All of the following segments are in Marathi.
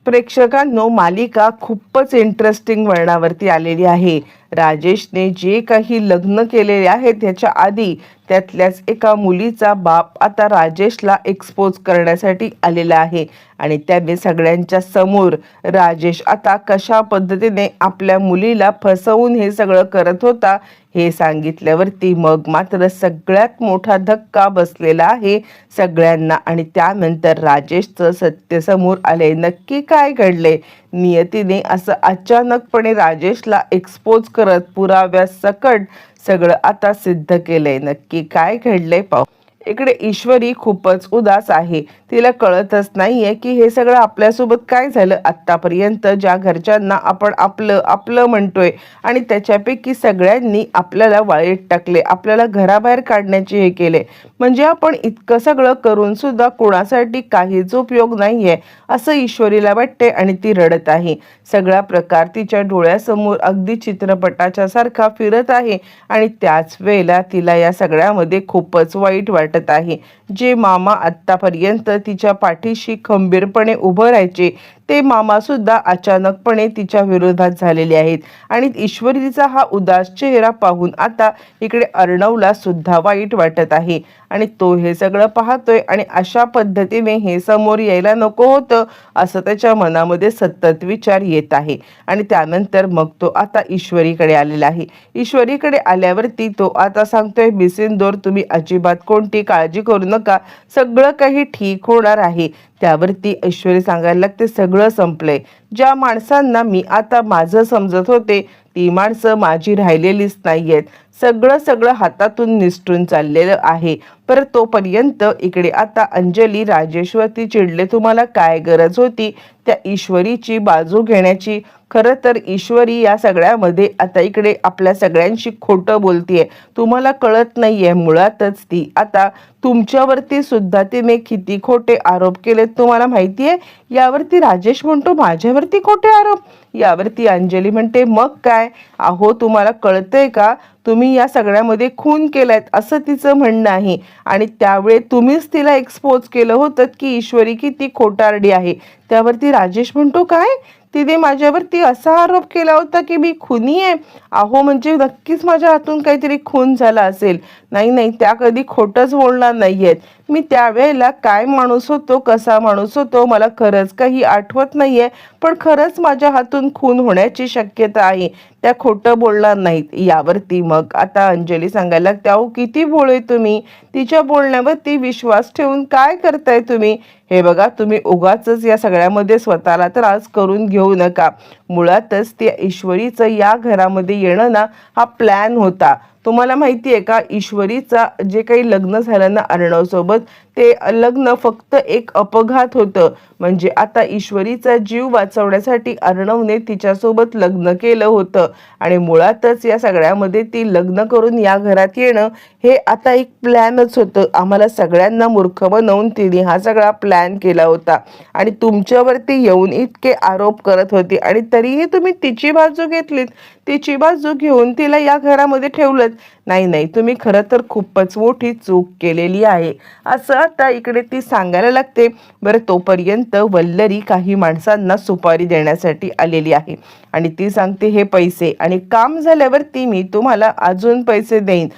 प्रेक्षकांनो, मालिका खूपच इंटरेस्टिंग वळणावरती आलेली आहे. राजेशने जे काही लग्न केलेले आहे त्याच्या आधी त्यातल्याच एका मुलीचा बाप आता राजेशला एक्सपोज करण्यासाठी आलेला आहे आणि त्याने सगळ्यांच्या समोर राजेश आता कशा पद्धतीने आपल्या मुलीला फसवून हे सगळं करत होता हे सांगितल्यावरती मग मात्र सगळ्यात मोठा धक्का बसलेला आहे सगळ्यांना. आणि त्यानंतर राजेशचं सत्य समोर आले. नक्की काय घडले? नियतीने असं अचानकपणे राजेशला एक्सपोज करत पुराव्यासकट सगळं आता सिद्ध केलंय. नक्की काय घडलंय पाहू. इकडे ईश्वरी खूपच उदास आहे. तिला कळतच नाहीये की हे सगळं आपल्यासोबत काय झालं. आत्तापर्यंत ज्या घरच्यांना आपण आपलं आपलं म्हणतोय आणि त्याच्यापैकी सगळ्यांनी आपल्याला वाळीत टाकले, आपल्याला घराबाहेर काढण्याचे हे केले, म्हणजे आपण इतकं सगळं करून सुद्धा कोणासाठी काहीच उपयोग नाहीये असं ईश्वरीला वाटते आणि ती रडत आहे. सगळा प्रकार तिच्या डोळ्यासमोर अगदी चित्रपटाच्या सारखा फिरत आहे आणि त्याच वेळेला तिला या सगळ्यामध्ये खूपच वाईट वाटत आहे. जे मामा आत्तापर्यंत तिच्या पाठीशी खंबीरपणे उभं राहायचे ते मामा सुद्धा अचानकपणे तिच्या विरोधात झालेले आहेत. आणि ईश्वरीचा हा उदास चेहरा पाहून आता इकडे अर्णवला सुद्धा वाईट वाटत आहे आणि तो हे सगळं पाहतोय आणि अशा पद्धतीने हे समोर यायला नको होतं असं त्याच्या मनामध्ये सतत विचार येत आहे. आणि त्यानंतर मग तो आता ईश्वरीकडे आलेला आहे. ईश्वरीकडे आल्यावरती तो आता सांगतोय, बिसिंदोर, तुम्ही अजिबात कोणती काळजी करू नका, सगळं काही ठीक होणार आहे. त्यावरती ईश्वरी सांगायला लागते, सगळं संपलंय. ज्या माणसांना मी आता माझं समजत होते ती माणसं माझी राहिलेलीच नाहीयेत. सगळं हातातून निसटून चाललेलं आहे. परत तोपर्यंत इकडे आता अंजली राजेशवरती चिडले. तुम्हाला काय गरज होती त्या ईश्वरीची बाजू घेण्याची? खरं तर ईश्वरी या सगळ्यामध्ये आता इकडे आपल्या सगळ्यांशी खोटं बोलतीये. तुम्हाला कळत नाहीये, मुळातच ती आता तुमच्यावरती सुद्धा तिने किती खोटे आरोप केलेत तुम्हाला माहितीये. यावरती राजेश म्हणतो, माझ्यावरती खोटे आरोप? यावरती अंजली म्हणते, मग काय? अहो, तुम्हाला कळतंय का, तुम्ही या सगळ्यामध्ये खून केलायत असं तिचं म्हणणं आहे. आणि त्यावेळी तुम्हीच तिला एक्सपोज केलं होतं की ईश्वरी किती खोटारडी आहे. त्यावरती राजेश म्हणतो, काय? तिने माझ्यावरती असा आरोप केला होता की मी खुनी आहे? अहो, म्हणजे नक्कीच माझ्या हातून काहीतरी खून झाला असेल. नाही, त्या कधी खोटंच बोलणार नाहीयेत. मी त्यावेळेला काय माणूस होतो, कसा माणूस होतो मला खरंच काही आठवत नाहीये, पण खरंच माझ्या हातून खून होण्याची शक्यता आहे. त्या खोटं बोलणार नाहीत. यावरती मग आता अंजली सांगायला लागते, अहो किती भोळे तुम्ही, तिच्या बोलण्यावरती विश्वास ठेवून काय करताय तुम्ही? हे बघा, तुम्ही उगाचच या सगळ्यामध्ये स्वतःला त्रास करून घेऊ नका. मुळातच त्या ईश्वरीचं या घरामध्ये येणं ना हा प्लॅन होता. तुम्हाला माहिती आहे का, ईश्वरीचा जे काही लग्न झालं ना अर्णव सोबत, ते लग्न फक्त एक अपघात होतं. म्हणजे आता ईश्वरीचा जीव वाचवण्यासाठी अर्णवने तिच्यासोबत लग्न केलं होतं आणि मुळातच या सगळ्यामध्ये ती लग्न करून या घरात येणं हे आता एक प्लॅनच होतं. आम्हाला सगळ्यांना मूर्ख बनवून तिने हा सगळा प्लॅन केला होता आणि तुमच्यावरती येऊन इतके आरोप करत होती आणि तरीही तुम्ही तिची बाजू घेतलीत. तिची बाजू घेऊन तिला या घरामध्ये ठेवलं. नाही, तुम्ही खरं तर खूपच मोठी चूक केलेली आहे असं आता इकडे ती सांगायला लागते. बरं, तोपर्यंत वल्लरी काही माणसांना सुपारी देण्यासाठी आलेली आहे आणि ती सांगते, हे पैसे आणि काम झाल्यावरती मी तुम्हाला अजून पैसे देईन,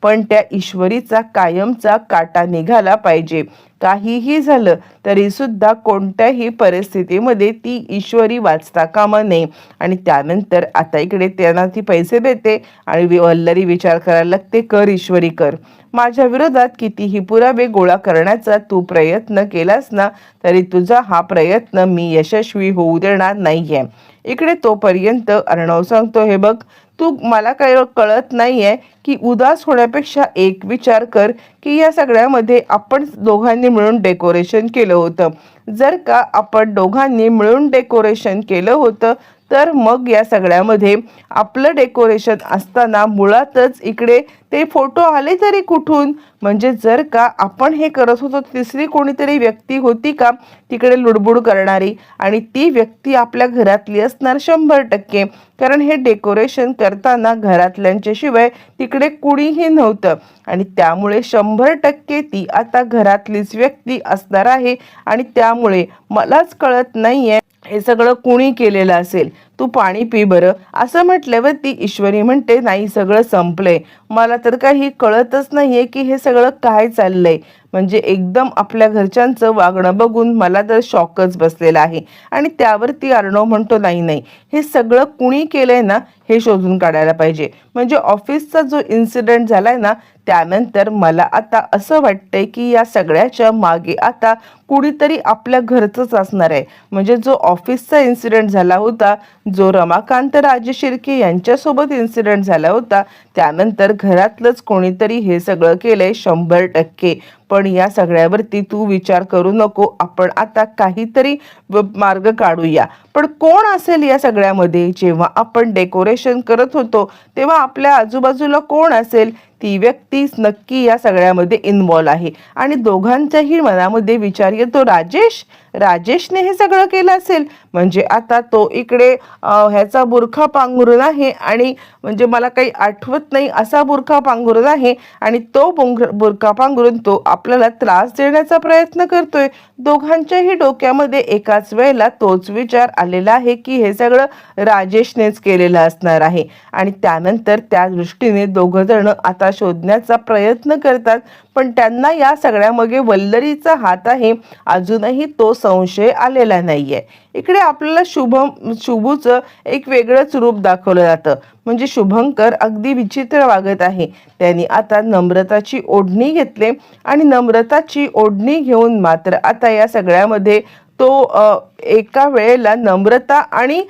पण त्या ईश्वरीचा कायमचा काटा निघाला पाहिजे. काहीही झालं तरी सुद्धा कोणत्याही परिस्थितीमध्ये ती ईश्वरी वाचता कामा नये. आणि त्यानंतर आता इकडे त्यांना ती पैसे देते आणि वल्लरी विचार करायला लागते, कर ईश्वरी कर, माझ्या विरोधात कितीही पुरावे गोळा करण्याचा तू प्रयत्न केलास ना तरी तुझा हा प्रयत्न मी यशस्वी होऊ देणार नाहीये. इकडे तोपर्यंत अर्णव सांगतो, हे बघ, तू मला काही कळत नाहीये की उदास होण्यापेक्षा एक विचार कर की या सगळ्यामध्ये आपण दोघांनी मिळून डेकोरेशन केलं होतं. जर का आपण दोघांनी मिळून डेकोरेशन केलं होतं तर मग या सगळ्यामध्ये आपलं डेकोरेशन असताना मुळातच इकडे ते फोटो आले तरी कुठून? म्हणजे जर का आपण हे करत होतो, तिसरी कोणीतरी व्यक्ती होती का तिकडे लुडबुड करणारी? आणि ती व्यक्ती आपल्या घरातली असणार 100%, कारण हे डेकोरेशन करताना घरातल्यांच्या शिवाय तिकडे कुणीही नव्हतं आणि त्यामुळे 100% ती आता घरातलीच व्यक्ती असणार आहे. आणि त्यामुळे मलाच कळत नाहीये हे सगळं कुणी केलेलं असेल, तू पाणी पी बरं, असं म्हटल्यावर ती ईश्वरी म्हणते, नाही सगळं संपलंय, मला तर काही कळतच नाहीये की हे सगळं काय चाललंय. म्हणजे एकदम आपल्या घरच्यांचं वागणं बघून मला तर शॉकच बसलेला आहे. आणि त्यावरती अर्णव म्हणतो, नाही नाही, हे सगळं कुणी केलंय ना हे शोधून काढायला पाहिजे. म्हणजे ऑफिसचा जो इन्सिडेंट झालाय ना, त्यानंतर मला आता असं वाटतंय की या सगळ्याच्या मागे आता कुणीतरी आपल्या घरचंच असणार आहे. म्हणजे जो ऑफिसचा इन्सिडेंट झाला होता, जो रमाकांत राजे शिर्के यांच्यासोबत इन्सिडेंट झाला होता, त्यानंतर घरातलंच कोणीतरी हे सगळं केलंय 100%. पण या सगळ्यावरती तू विचार करू नको, आपण आता काहीतरी मार्ग काढूया. पण कोण असेल या सगळ्यामध्ये? जेव्हा आपण डेकोरेशन करत होतो तेव्हा आपल्या आजूबाजूला कोण असेल? ती व्यक्तीच नक्की या सगळ्यामध्ये इन्व्हॉल्व आहे. आणि दोघांच्याही मनामध्ये विचार येतो, राजेशने हे सगळं केलं असेल. म्हणजे आता तो इकडे ह्याचा बुरखा पांघरून आहे आणि म्हणजे मला काही आठवत नाही असा बुरखा पांघरून आहे आणि तो बुरखा पांघरून तो आपल्याला त्रास देण्याचा प्रयत्न करतोय. दोघांच्याही डोक्यामध्ये एकाच वेळेला तोच विचार आलेला आहे की हे सगळं राजेशनेच केलेलं असणार आहे. आणि त्यानंतर त्या दृष्टीने दोघं जण आता शोधण्याचा प्रयत्न करतात. पण त्यांना या सगळ्यामागे वल्लरीचा हात आहे, अजूनही तो संशय आलेला नाहीये. इकडे आपल्याला शुभूचं एक वेगळंच रूप दाखवलं जातं. म्हणजे शुभंकर अगदी विचित्र वागत आहे. त्यांनी आता नम्रताची ओढणी घेतली आणि नम्रताची ओढणी घेऊन मात्र आता या सगळ्यामध्ये तो एका वेळेला नम्रता आणि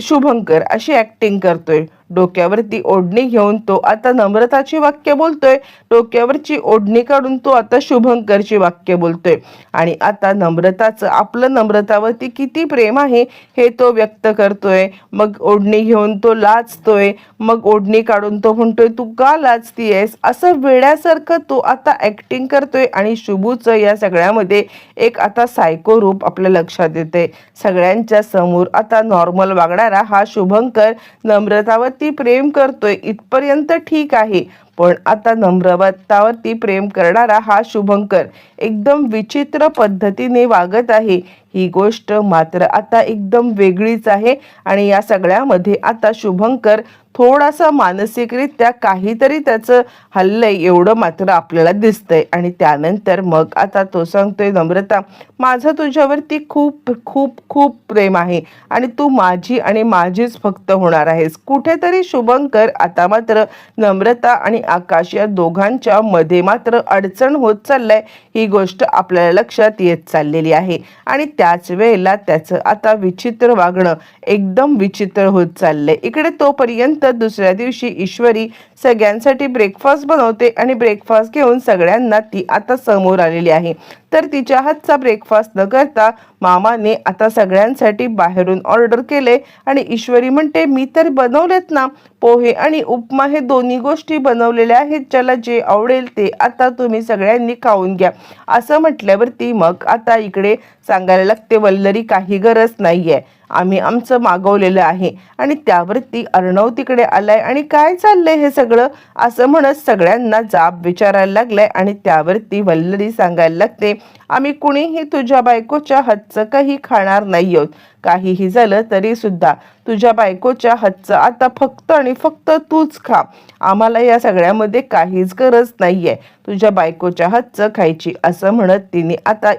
शुभंकर अशी ऍक्टिंग करतोय. डोक्यावरती ओढणी घेऊन तो आता नम्रताची वाक्य बोलतोय, डोक्यावरची ओढणी काढून तो आता शुभंकरची वाक्य बोलतोय. आणि आता नम्रताचं आपलं नम्रतावरती किती प्रेम आहे हे तो व्यक्त करतोय. मग ओढणी घेऊन तो लाजतोय, मग ओढणी काढून तो म्हणतोय, तू का लाजतीयस, असं वेड्यासारखं तो आता ऍक्टिंग करतोय. आणि शुभूचं या सगळ्यामध्ये एक आता सायको रूप आपल्या लक्षात येते. सगळ्यांच्या समोर आता नॉर्मल वागणारा हा शुभंकर नम्रतावरती प्रेम करतोय इथपर्यंत ठीक आहे. पण आता नम्रतावरती प्रेम करणारा हा शुभंकर एकदम विचित्र पद्धतीने वागत आहे. ही गोष्ट मात्र आता एकदम वेगळीच आहे. आणि या सगळ्यामध्ये आता शुभंकर थोडासा मानसिकरित्या काहीतरी त्याचं हल्लंय एवढं मात्र आपल्याला दिसतंय. आणि त्यानंतर मग आता तो सांगतोय, नम्रता, माझं तुझ्यावरती खूप खूप खूप प्रेम आहे आणि तू माझी आणि माझीच फक्त होणार आहेस. कुठेतरी शुभंकर आता मात्र नम्रता आणि आकाश या दोघांच्या मध्ये मात्र अडचण होत चाललाय, ही गोष्ट आपल्याला लक्षात येत चाललेली आहे. आणि त्याच वेळेला त्याचं आता विचित्र वागणं एकदम विचित्र होत चाललंय. इकडे तोपर्यंत दुसऱ्या दिवशी ईश्वरी सगळ्यांसाठी ब्रेकफास्ट बनवते आणि ब्रेकफास्ट घेऊन सगळ्यांना ती आता समोर आलेली आहे. तर तिच्या हातचा ब्रेकफास्ट न करता मामाने आता सगळ्यांसाठी बाहेरून ऑर्डर केले. आणि ईश्वरी म्हणते, मी तर बनवलेत ना, पोहे आणि उपमा हे दोन्ही गोष्टी बनवलेल्या आहेत, ज्याला जे आवडेल ते आता तुम्ही सगळ्यांनी खाऊन घ्या. असं म्हटल्यावरती मग आता इकडे सांगायला लागते, वल्लरी काही गरज नाहीये, आम्ही आमचं मागवलेलं आहे. आणि त्यावरती अर्णव तिकडे आलाय आणि काय चाललंय हे सगळं असं म्हणत सगळ्यांना जाब विचारायला लागलाय. आणि त्यावरती वल्लरी सांगायला लागते, आम्ही कुणीही तुझ्या बायकोच्या हातचं काही खाणार नाही आहोत. काहीही झालं तरी सुद्धा तुझ्या बायकोच्या हातचं आता फक्त आणि फक्त तूच खा, आम्हाला या सगळ्यामध्ये काहीच गरज नाहीये तुझ्या बायकोच्या हातचं खायची. असं म्हणत तिने आता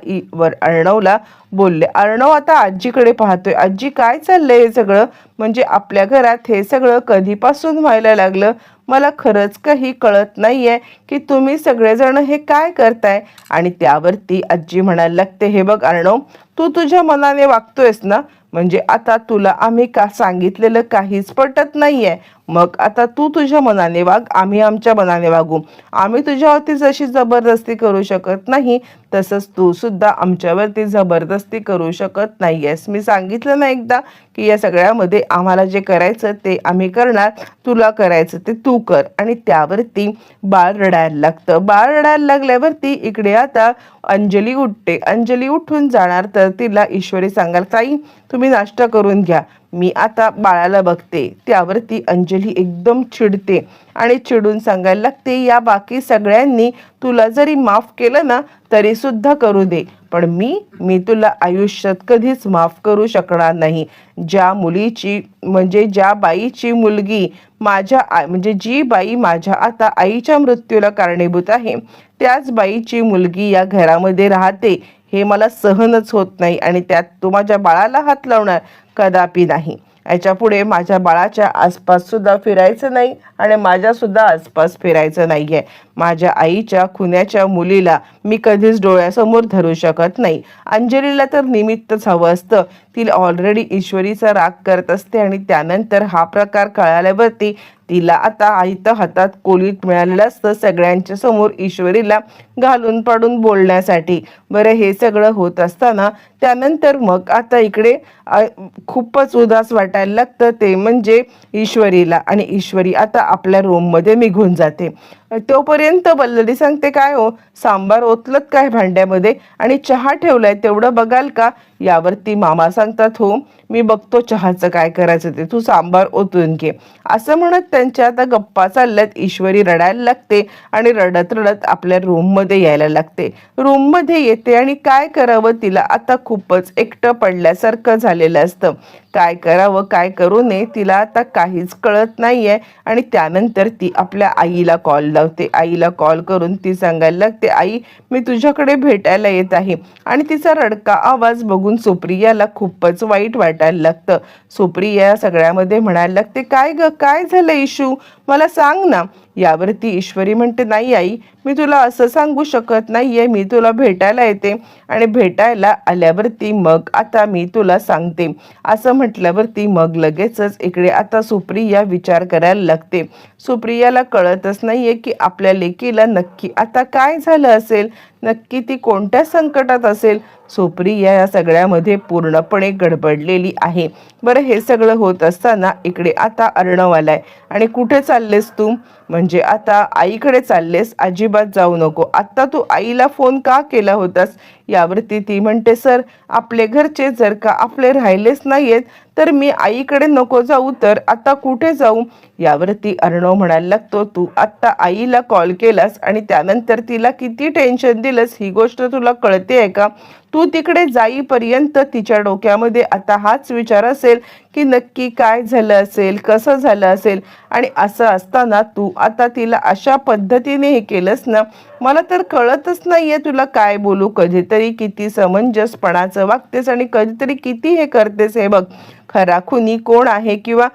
अर्णवला बोलले. अर्णव आता आजीकडे पाहतोय, आजी काय चाललंय हे सगळं? म्हणजे आपल्या घरात हे सगळं कधीपासून व्हायला लागलं? मला खरंच काही कळत नाहीये की तुम्ही सगळेजण हे काय करताय. आणि त्यावरती आजी म्हणायला लागते, हे बघ अर्णव, तू तुझ्या मनाने वागतोयस ना, म्हणजे आता तुला आम्ही का सांगितलेलं काहीच पटत नाहीये. मग आता तू तुझ्या मनाने वाग, आम्ही आमच्या मनाने वागू. आम्ही तुझ्यावरती जशी जबरदस्ती करू शकत नाही तसंच तू सुद्धा आमच्यावरती जबरदस्ती करू शकत नाहीयेस. मी सांगितलं ना एकदा की या सगळ्यामध्ये आम्हाला जे करायचं ते आम्ही करणार, तुला करायचं ते तू कर. आणि त्यावरती बाळ रडायला लागतं. बाळ रडायला लागल्यावरती इकडे आता अंजली उठते. अंजली उठून जाणार तर तिला ईश्वरी सांगाल, ताई तुम्ही नाश्ता करून घ्या, मी आता बाळाला बघते. त्यावरती अंजली एकदम चिडते आणि चिडून सांगायला लागते, या बाकी सगळ्यांनी तुला जरी माफ केलं ना तरी सुद्धा करू दे, पण मी तुला आयुष्यात कधीच माफ करू शकणार नाही. ज्या मुलीची म्हणजे ज्या बाईची मुलगी म्हणजे जी बाई माझ्या आता आईच्या मृत्यूला कारणीभूत आहे त्याच बाईची मुलगी या घरामध्ये राहते हे मला सहनच होत नाही. आणि त्यात तू माझ्या बाळाला हात लावणार, कदापि नाही. याच्या पुढे माझ्या बाळाच्या आसपास सुद्धा फिरायचं नाही आणि माझ्यासुद्धा आसपास फिरायचं नाही आहे. माझ्या आईच्या खुन्याच्या मुलीला मी कधीच डोळ्यासमोर धरू शकत नाही. अंजलीला तर निमित्तच हवं असतं. ती ऑलरेडी ईश्वरीचा राग करत असते आणि त्यानंतर हा प्रकार कळाल्यावरती तिला आता आईच्या हातात कोलीत मिळालेलं असतं सगळ्यांच्या समोर ईश्वरीला घालून पाडून बोलण्यासाठी. बरं, हे सगळं होत असताना त्यानंतर मग आता इकडे खूपच उदास वाटायला लागतं ते म्हणजे ईश्वरीला. आणि ईश्वरी आता आपल्या रूममध्ये निघून जाते. तोपर्यंत वल्लरी सांगते, काय हो सांबार ओतलत काय भांड्यामध्ये आणि चहा ठेवलाय तेवढं बघाल का. यावरती मामा सांगतात, हो मी बघतो चहाचं काय करायचं ते, तू सांबार ओतून घे. असं म्हणत त्यांच्या आता गप्पा चालल्यात. ईश्वरी रडायला लागते आणि रडत रडत आपल्या रूममध्ये यायला लागते. रूममध्ये येते आणि काय करावं तिला आता खूपच एकटं पडल्यासारखं झालेलं असतं. काय करावं काय करू नये तिला आता काहीच कळत नाहीये. आणि त्यानंतर ती आपल्या आईला कॉल लावते. आईला कॉल करून ती सांगायला लागते, आई मी तुझ्याकडे भेटायला येत आहे. आणि तिचा रडका आवाज बघून सुप्रियाला खूपच वाईट वाटायला लागतं. सुप्रिया सगळ्यामध्ये म्हणायला लागते, काय ग काय झालं इशू, मला सांग ना. यावरती ईश्वरी म्हणते, नाही आई मी तुला असं सांगू शकत नाहीये, मी तुला भेटायला येते आणि भेटायला आल्यावरती मग आता मी तुला सांगते. असं म्हटल्यावरती मग लगेचच इकडे आता सुप्रिया विचार करायला लागते. सुप्रियाला कळतच नाहीये की आपल्या लेकीला नक्की आता काय झालं असेल, नक्की ती कोणत्या संकटात असेल. सुप्रिया या सगळ्यामध्ये पूर्णपणे गडबडलेली आहे. बरं, हे सगळं होत असताना इकडे आता अर्णव आलाय. आणि कुठे चाललेस तू, म्हणजे आता आईकडे चाललेस, अजिबात जाऊ नको. आत्ता तू आईला फोन का केला होतास. यावरती ती म्हणते, सर आपले घरचे जर का आपले राहिलेच नाहीयेत तर मी आईकडे नको जाऊ तर आता कुठे जाऊ. यावरती अर्णव म्हणायला लागतो, तू आत्ता आईला कॉल केलास आणि त्यानंतर तिला किती टेन्शन दिलंस ही गोष्ट तुला कळते आहे का. तू तिकडे जाईपर्यंत तिच्या डोक्यामध्ये आता हाच विचार असेल की नक्की काय झालं असेल, कसं झालं असेल. आणि असं असताना तू आता तिला अशा पद्धतीने हे केलंस ना, मला तर कळतच नाहीये तुला काय बोलू. कधीतरी किती समंजसपणाचं वागतेस आणि कधीतरी किती हे करतेस. हे बघ, खरा खुनी कोण आहे किंवा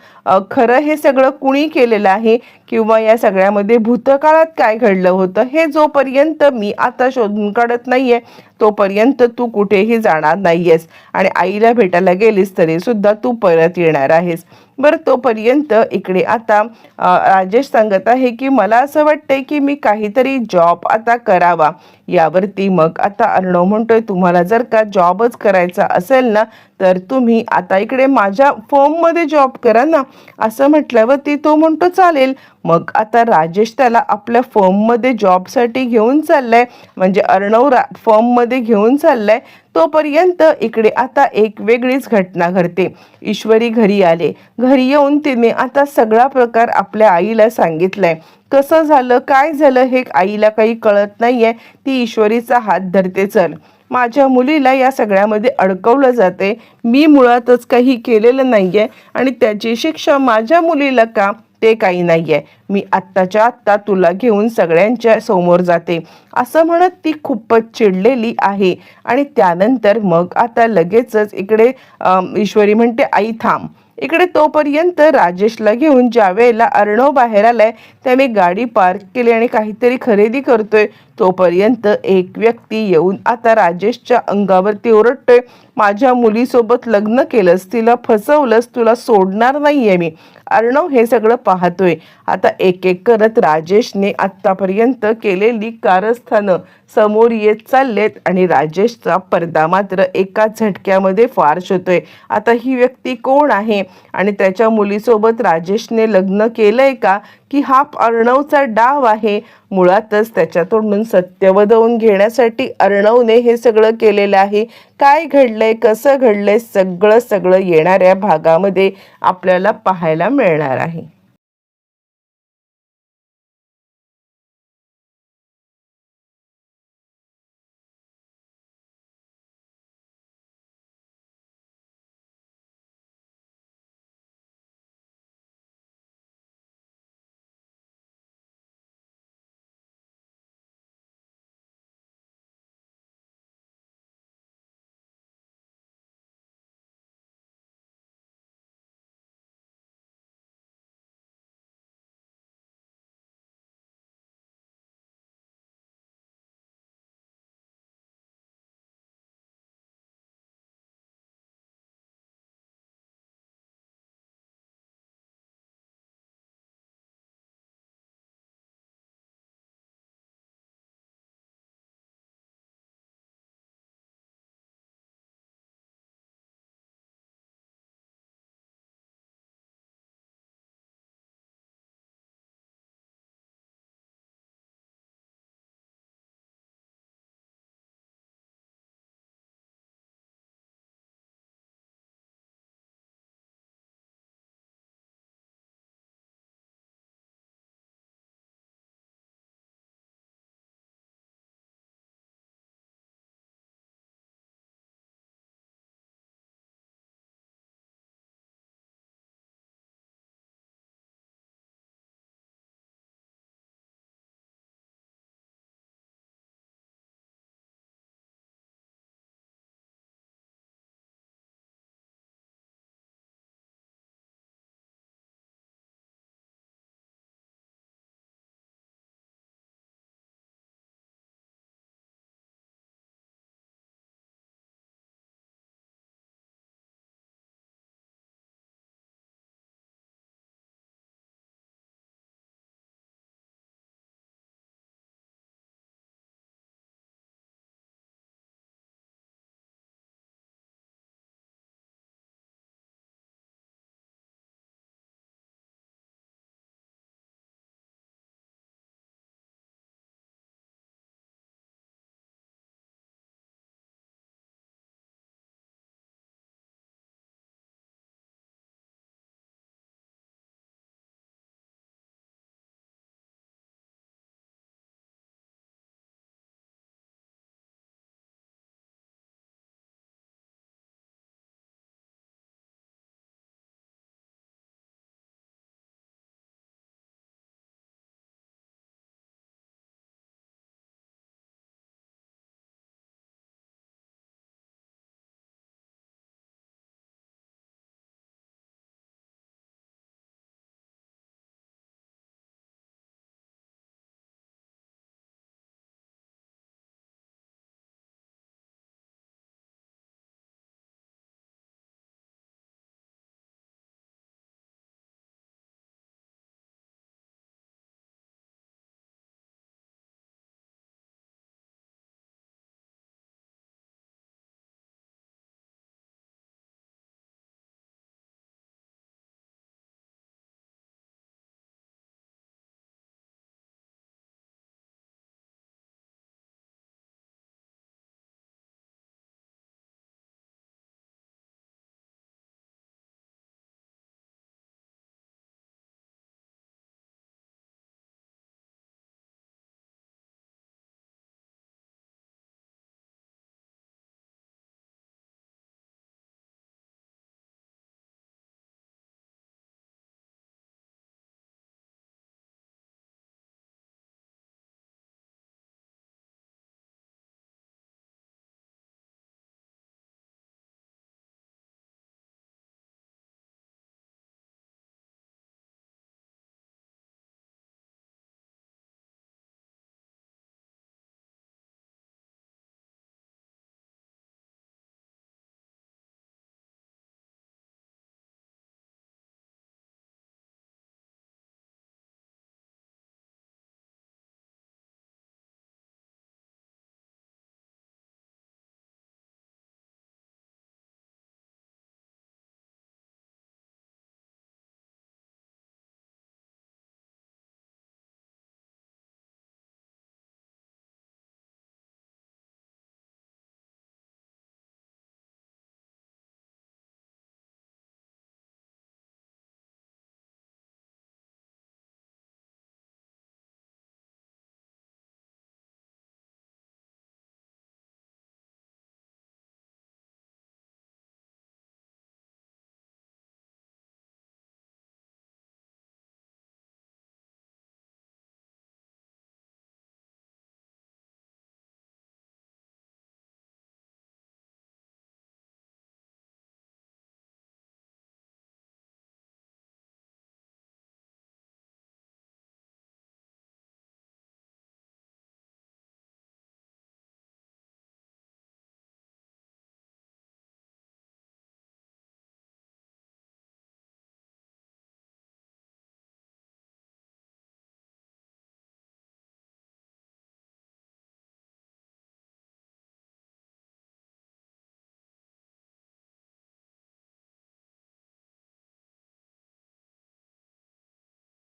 खरं हे सगळं कुणी केलेलं आहे किंवा या सगळ्यामध्ये भूतकाळात काय घडलं होतं हे जोपर्यंत मी आता शोधून काढत नाहीये तोपर्यंत तू कुठेही जाणार नाहीयेस. आणि आईला भेटायला गेलीस तरी सुद्धा तू परत येणार आहेस. बरं, तोपर्यंत इकडे आता राजेश सांगत आहे की मला असं वाटतंय की मी काहीतरी जॉब आता करावा. यावरती मग आता अर्णव म्हणतोय, तुम्हाला जर का जॉबच करायचा असेल ना तर तुम्ही आता इकडे माझ्या फर्ममध्ये जॉब करा ना. असं म्हटल्यावरती तो म्हणतो चालेल. मग आता राजेश त्याला आपल्या फर्ममध्ये जॉबसाठी घेऊन चाललाय, म्हणजे अर्णव फर्ममध्ये घेऊन चाललाय. तोपर्यंत इकडे आता एक वेगळीच घटना घडते. ईश्वरी घरी आले. घरी येऊन तिने आता सगळा प्रकार आपल्या आईला सांगितलाय. कसं झालं काय झालं हे आईला काही कळत नाहीये. ती ईश्वरीचा हात धरते, चल माझ्या मुलीला या सगळ्यामध्ये अडकवलं जाते, मी मुळातच काही केलेलं नाहीये आणि त्याची शिक्षा माझ्या मुलीला का ते काही नाहीये. मी आत्ताच्या आत्ता तुला घेऊन सगळ्यांच्या समोर जाते. असं म्हणत ती खूपच चिडलेली आहे. आणि त्यानंतर मग आता लगेचच इकडे ईश्वरी म्हणते, आई थांब. इकडे तोपर्यंत राजेशला घेऊन ज्या वेळेला अर्णव बाहेर आलाय त्याने गाडी पार्क केली आणि काहीतरी खरेदी करतोय तोपर्यंत एक व्यक्ती येऊन आता राजेशच्या अंगावरती ओरडतोय, माझ्या मुलीसोबत लग्न केलंस, तिला फसवलंस, तुला सोडणार नाहीये मी. अर्णव हे सगळं पाहतोय. आता एक एक करत राजेशने आत्तापर्यंत केलेली कारस्थानं समोर येत चाललेत आणि राजेशचा पडदा मात्र एका झटक्यामध्ये फार्श होतोय. आता ही व्यक्ती कोण आहे आणि त्याच्या मुलीसोबत राजेशने लग्न केलंय का, की हा अर्णवचा डाव आहे? मुळातच त्याच्या तोंडून सत्य वदवून घेण्यासाठी अर्णवने हे सगळं केलेलं आहे. काय घडलंय, कसं घडलंय, सगळं येणाऱ्या भागामध्ये आपल्याला पाहायला मिळणार आहे.